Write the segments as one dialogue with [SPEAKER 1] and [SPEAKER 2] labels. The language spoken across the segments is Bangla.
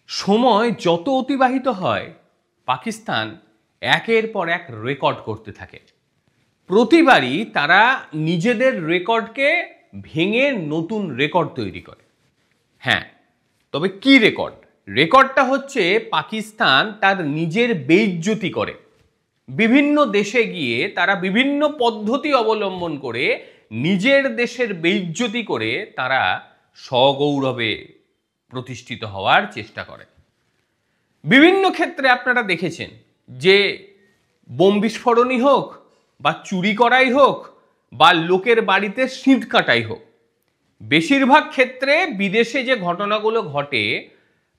[SPEAKER 1] সময় যত অতিবাহিত হয় পাকিস্তান একের পর এক রেকর্ড করতে থাকে। প্রতিবারই তারা নিজেদের রেকর্ডকে ভেঙে নতুন রেকর্ড তৈরি করে। হ্যাঁ, তবে কি রেকর্ড? রেকর্ডটা হচ্ছে পাকিস্তান তার নিজের বেইজ্জতি করে। বিভিন্ন দেশে গিয়ে তারা বিভিন্ন পদ্ধতি অবলম্বন করে নিজের দেশের বেইজ্জতি করে তারা সগৌরবে প্রতিষ্ঠিত হওয়ার চেষ্টা করে। বিভিন্ন ক্ষেত্রে আপনারা দেখেছেন যে বোম বিস্ফোরণই হোক বা চুরি করাই হোক বা লোকের বাড়িতে সিঁধ কাটাই হোক, বেশিরভাগ ক্ষেত্রে বিদেশে যে ঘটনাগুলো ঘটে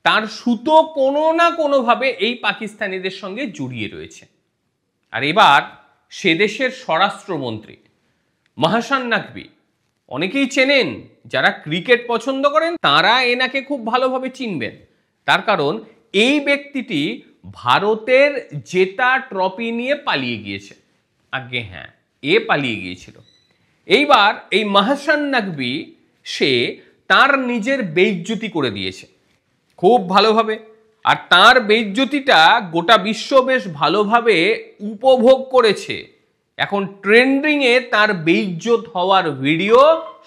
[SPEAKER 1] তার সুতো কোনো না কোনোভাবে এই পাকিস্তানিদের সঙ্গে জড়িয়ে রয়েছে। আর এবার সে দেশের স্বরাষ্ট্রমন্ত্রী মাহসান নাকভি, অনেকেই চেনেন, যারা ক্রিকেট পছন্দ করেন তারা এনাকে খুব ভালোভাবে চিনবেন। তার কারণ এই ব্যক্তিটি ভারতের জেতা ট্রফি নিয়ে পালিয়ে গিয়েছে। আগে হ্যাঁ, এ পালিয়ে গিয়েছিল। এইবার এই মাহসান নাকভি সে তার নিজের বেইজ্জতি করে দিয়েছে খুব ভালোভাবে। আর তার বেইজ্জতিটা গোটা বিশ্ব বেশ ভালোভাবে উপভোগ করেছে। এখন ট্রেন্ডিংয়ে তার বেইজ্জত হওয়ার ভিডিও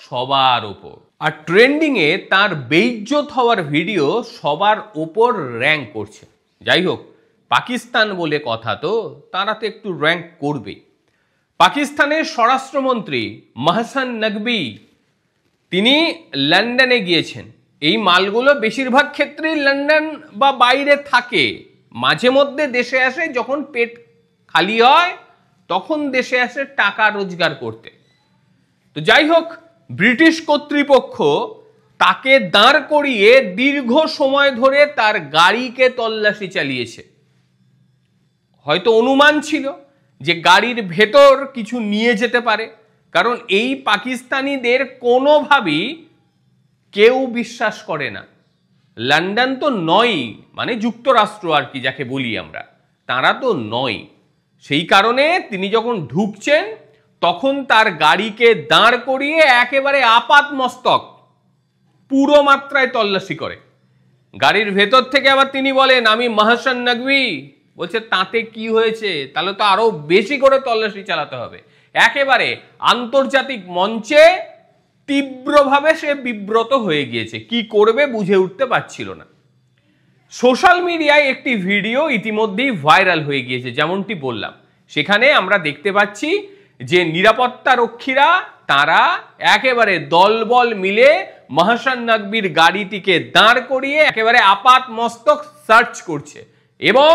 [SPEAKER 1] সবার ওপর, আর ট্রেন্ডিংয়ে তার বেইজ্জত হওয়ার ভিডিও সবার ওপর র্যাঙ্ক করছে। যাই হোক, পাকিস্তান বলে কথা, তো তারা তো একটু র্যাঙ্ক করবে। পাকিস্তানের স্বরাষ্ট্রমন্ত্রী মাহসান নাকভি তিনি লন্ডনে গিয়েছেন। এই মালগুলো বেশিরভাগ ক্ষেত্রেই লন্ডন বা বাইরে থাকে, মাঝে মধ্যে দেশে আসে যখন পেট খালি হয় তখন দেশে আসে টাকা রোজগার করতে। তো যাই হোক, ব্রিটিশ কর্তৃপক্ষ তাকে দাঁড় করিয়ে দীর্ঘ সময় ধরে তার গাড়িকে তল্লাশি চালিয়েছে। হয়তো অনুমান ছিল যে গাড়ির ভেতর কিছু নিয়ে যেতে পারে, কারণ এই পাকিস্তানিদের কোনোভাবেই কেউ বিশ্বাস করে না। লন্ডন তো নয়, মানে যুক্তরাষ্ট্র আর কি যাকে বলি আমরা, তারা তো নয়। সেই কারণে তিনি যখন ঢুকছেন তখন তার গাড়িকে দাঁড় করিয়ে একেবারে আপাত মস্তক পুরো মাত্রায় তল্লাশি করে। গাড়ির ভেতর থেকে আবার তিনি বলেন, আমি মাহসান নাকভি। বলছে তাতে কি হয়েছে, তাহলে তো আরো বেশি করে তল্লাশি চালাতে হবে। একেবারে আন্তর্জাতিক মঞ্চে তীব্রভাবে সে বিব্রত হয়ে গিয়েছে, কি করবে বুঝে উঠতে পারছিল না। সোশ্যাল মিডিয়ায় একটি ভিডিও ইতিমধ্যেই ভাইরাল হয়ে গিয়েছে, যেমনটি বললাম। সেখানে আমরা দেখতে পাচ্ছি যে নিরাপত্তা রক্ষীরা তারা একেবারে দলবল মিলে মাহসান নাকভির গাড়িটিকে দাঁড় করিয়ে একেবারে আপাত মস্তক সার্চ করছে এবং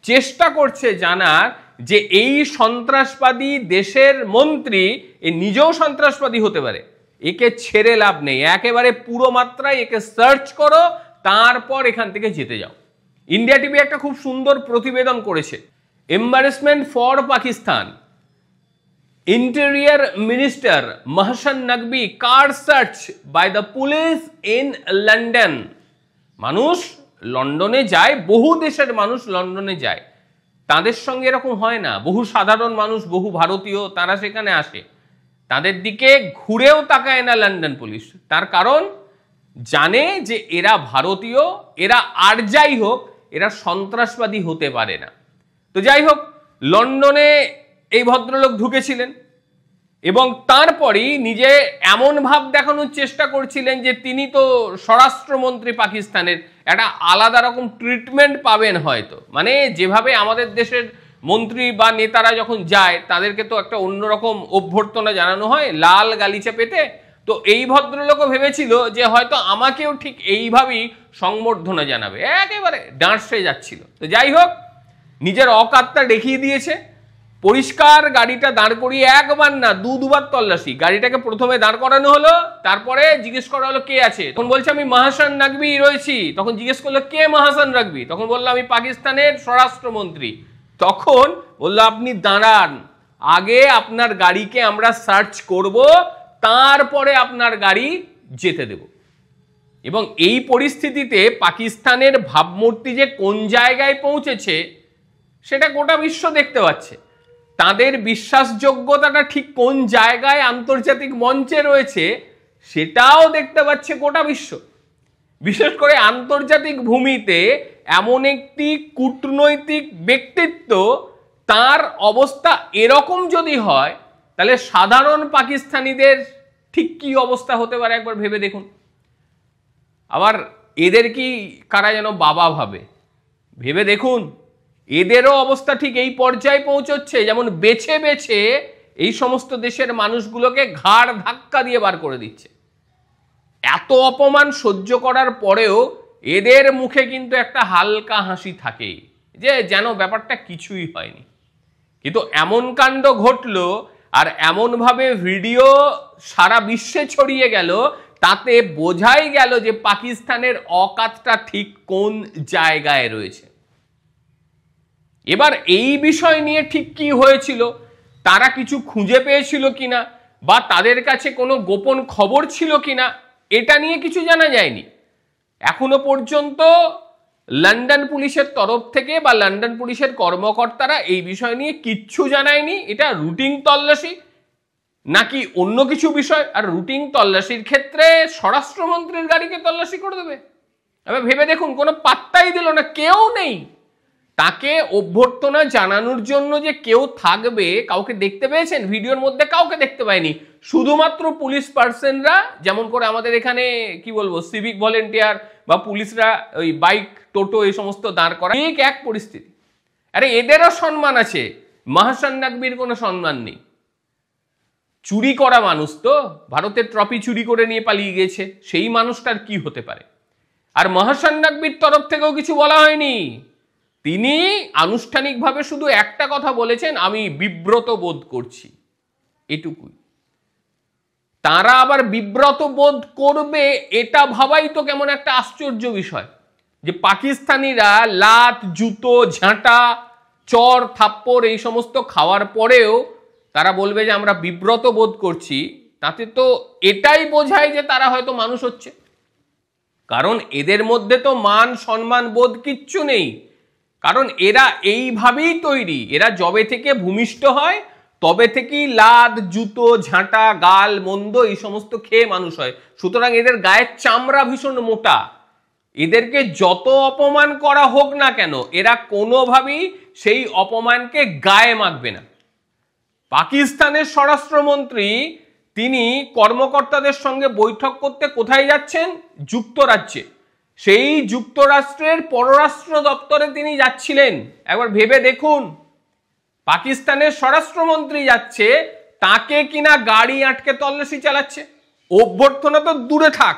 [SPEAKER 1] চেষ্টা করছে জানার যে এই সন্ত্রাসবাদী দেশের মন্ত্রী এ নিজেও সন্ত্রাসবাদী হতে পারে, একে ছেড়ে লাভ নেই, একেবারে পুরো মাত্রায় একে সার্চ করো, তারপর এখান থেকে যেতে যাও। ইন্ডিয়া টিভি একটা খুব সুন্দর প্রতিবেদন করেছে, embarrassment for Pakistan, interior minister Mohsin Naqvi car search by the police in London. মানুষ লন্ডনে যায়, বহু দেশের মানুষ লন্ডনে যায়, তাদের সঙ্গে এরকম হয় না। বহু সাধারণ মানুষ, বহু ভারতীয় তারা সেখানে আসে, তাদের দিকে ঘুরেও তাকায় না লন্ডন পুলিশ। তার কারণ জানে যে এরা ভারতীয়, এরা আর যাই হোক এরা সন্ত্রাসবাদী হতে পারে না। তো যাই হোক, লন্ডনে এই ভদ্রলোক ঢুকেছিলেন এবং তারপরেই নিজে এমন ভাব দেখানোর চেষ্টা করছিলেন যে তিনি তো স্বরাষ্ট্রমন্ত্রী পাকিস্তানের, একটা আলাদা রকম ট্রিটমেন্ট পাবেন হয়তো। মানে যেভাবে আমাদের দেশের মন্ত্রী বা নেতারা যখন যায় তাদেরকে তো একটা অন্যরকম অভ্যর্থনা জানানো হয় লাল গালিচা পেতে, তো এই ভদ্রলোকও ভেবেছিল যে হয়তো আমাকেও ঠিক এইভাবেই সংবর্ধনা জানাবে, একেবারে ডাঁটসে যাচ্ছিল। তো যাই হোক, নিজের অকাতটা দেখিয়ে দিয়েছে। পরিষ্কার গাড়িটা দাঁড় করিয়ে একবার না দুবার তল্লাশি। গাড়িটাকে প্রথমে দাঁড় করানো হলো, তারপরে জিজ্ঞেস করা হলো কে আছে, তখন বলছে আমি মাহসান নাকভি রয়েছি। তখন জিজ্ঞেস করলো কে মাহসান নাকভি, তখন বললো আমি পাকিস্তানের স্বরাষ্ট্রমন্ত্রী। তখন বললো আপনি দাঁড়ান, আগে আপনার গাড়িকে আমরা সার্চ করব, তারপরে আপনার গাড়ি যেতে দেব। এবং এই পরিস্থিতিতে পাকিস্তানের ভাবমূর্তি যে কোন জায়গায় পৌঁছেছে সেটা গোটা বিশ্ব দেখতে পাচ্ছে। তাদের বিশ্বাসযোগ্যতাটা ঠিক কোন জায়গায় আন্তর্জাতিক মঞ্চে রয়েছে সেটাও দেখতে পাচ্ছে গোটা বিশ্ব। বিশেষ করে আন্তর্জাতিক ভূমিতে এমন একটি কূটনৈতিক ব্যক্তিত্ব, তার অবস্থা এরকম যদি হয়, তাহলে সাধারণ পাকিস্তানিদের ঠিক কি অবস্থা হতে পারে একবার ভেবে দেখুন। আবার এদের কি কারা যেন বাবা ভাবে, ভেবে দেখুন এদেরও অবস্থা ঠিক এই পর্যায়ে পৌঁছচ্ছে, যেমন বেছে বেছে এই সমস্ত দেশের মানুষগুলোকে ঘাড় ধাক্কা দিয়ে বার করে দিচ্ছে। এত অপমান সহ্য করার পরেও এদের মুখে কিন্তু একটা হালকা হাসি থাকে, যে যেন ব্যাপারটা কিছুই হয়নি। কিন্তু এমন কাণ্ড ঘটলো আর এমনভাবে ভিডিও সারা বিশ্বে ছড়িয়ে গেল, তাতে বোঝাই গেল যে পাকিস্তানের অকাতটা ঠিক কোন জায়গায় রয়েছে। এবার এই বিষয় নিয়ে ঠিক কি হয়েছিল, তারা কিছু খুঁজে পেয়েছিল কিনা, বা তাদের কাছে কোনো গোপন খবর ছিল কিনা, এটা নিয়ে কিছু জানা যায়নি এখনো পর্যন্ত। লন্ডন পুলিশের তরফ থেকে বা লন্ডন পুলিশের কর্মকর্তারা এই বিষয় নিয়ে কিচ্ছু জানায়নি। এটা রুটিন তল্লাশি নাকি অন্য কিছু বিষয়? আর রুটিন তল্লাশির ক্ষেত্রে স্বরাষ্ট্রমন্ত্রীর গাড়িকে তল্লাশি করে দেবে? এবার ভেবে দেখুন, কোনো পাত্তাই দিল না, কেউ নেই। তাকে অভ্যর্থনা জানানোর জন্য যে কেউ থাকবে, কাউকে দেখতে পেয়েছেন? ভিডিওর মধ্যে কাউকে দেখতে পায়নি। শুধুমাত্র পুলিশ পার্সনরা, যেমন করে আমাদের এখানে কি বলবো সিভিক ভলেন্টিয়ার বা পুলিশরা ওই বাইক টোটো এই সমস্ত দাঁড় করা, ঠিক এক পরিস্থিতি। আরে এদেরও সম্মান আছে, মাহসান নাকভির কোনো সম্মান নেই। চুরি করা মানুষ তো, ভারতের ট্রফি চুরি করে নিয়ে পালিয়ে গেছে, সেই মানুষটার কি হতে পারে? আর মাহসান নাকভির তরফ থেকেও কিছু বলা হয়নি। তিনি আনুষ্ঠানিকভাবে শুধু একটা কথা বলেছেন, আমি বিব্রত বোধ করছি, এটুকুই। তারা আবার বিব্রত বোধ করবে এটা ভাবাই তো কেমন একটা আশ্চর্য বিষয়, যে পাকিস্তানিরা লাত, জুতো, ঝাঁটা, চর, থাপ্পড় এই সমস্ত খাওয়ার পরেও তারা বলবে যে আমরা বিব্রত বোধ করছি। তাতে তো এটাই বোঝায় যে তারা হয়তো মানুষ হচ্ছে, কারণ এদের মধ্যে তো মান সম্মান বোধ কিচ্ছু নেই। কারণ এরা এইভাবেই তৈরি, এরা যবে থেকে ভূমিষ্ঠ হয় তবে থেকেই লাদ, জুতো, ঝাঁটা, গাল মন্দ এই সমস্ত খেয়ে মানুষ হয়। সুতরাং এদের গায়ের চামড়া ভীষণ মোটা। এদেরকে যত অপমান করা হোক না কেন, এরা কোনোভাবেই সেই অপমানকে গায়ে মাখবে না। পাকিস্তানের স্বরাষ্ট্রমন্ত্রী তিনি কর্মকর্তাদের সঙ্গে বৈঠক করতে কোথায় যাচ্ছেন? যুক্তরাজ্যে। সেই যুক্তরাষ্ট্রের পররাষ্ট্র দপ্তরে তিনি যাচ্ছিলেন। একবার ভেবে দেখুন, পাকিস্তানের স্বরাষ্ট্রমন্ত্রী যাচ্ছে, তাকে কিনা গাড়ি আটকে তল্লাশি চালাচ্ছে। অভ্যর্থনা তো দূরে থাক,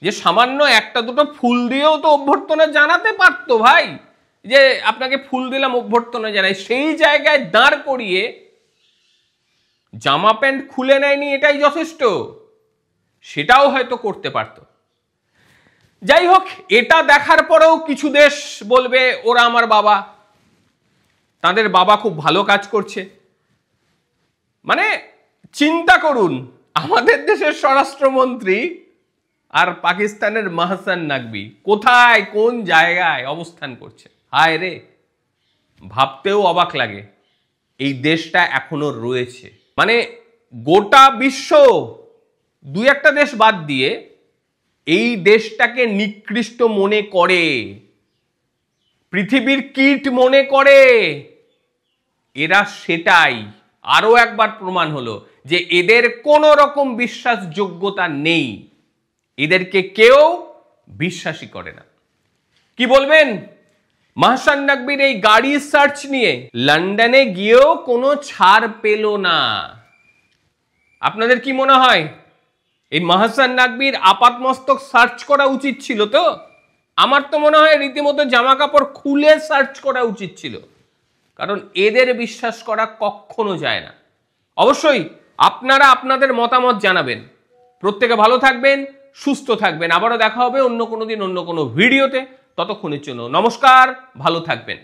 [SPEAKER 1] যে সামান্য একটা দুটো ফুল দিয়েও তো অভ্যর্থনা জানাতে পারতো ভাই, যে আপনাকে ফুল দিলাম অভ্যর্থনা জানাই। সেই জায়গায় দাঁড় করিয়ে জামা প্যান্ট খুলে নেয়নি, এটাই যথেষ্ট। সেটাও হয়তো করতে পারত। যাই হোক, এটা দেখার পরেও কিছু দেশ বলবে ওরা আমার বাবা, তাদের বাবা খুব ভালো কাজ করছে। মানে চিন্তা করুন, আমাদের দেশের স্বরাষ্ট্রমন্ত্রী আর পাকিস্তানের মাহসান নাকভি কোথায়, কোন জায়গায় অবস্থান করছে। হায় রে, ভাবতেও অবাক লাগে এই দেশটা এখনো রয়েছে। মানে গোটা বিশ্ব, দুই একটা দেশ বাদ দিয়ে, এই দেশটাকে নিকৃষ্ট মনে করে, পৃথিবীর কীট মনে করে। এরা সেটাই আরো একবার প্রমাণ হলো যে এদের কোনো রকম বিশ্বাসযোগ্যতা নেই, এদেরকে কেউ বিশ্বাসই করে না। কি বলবেন মাহসান নাকভির এই গাড়ি সার্চ নিয়ে? লন্ডনে গিয়েও কোনো ছাড় পেল না। আপনাদের কি মনে হয় এই মাহসান নাকভির আপাতমস্তক সার্চ করা উচিত ছিল? তো আমার তো মনে হয় রীতিমতো জামা কাপড় খুলে সার্চ করা উচিত ছিল, কারণ এদের বিশ্বাস করা কখনো যায় না। অবশ্যই আপনারা আপনাদের মতামত জানাবেন। প্রত্যেকে ভালো থাকবেন, সুস্থ থাকবেন। আবারও দেখা হবে অন্য কোনো দিন অন্য কোনো ভিডিওতে। ততক্ষণের জন্য নমস্কার, ভালো থাকবেন।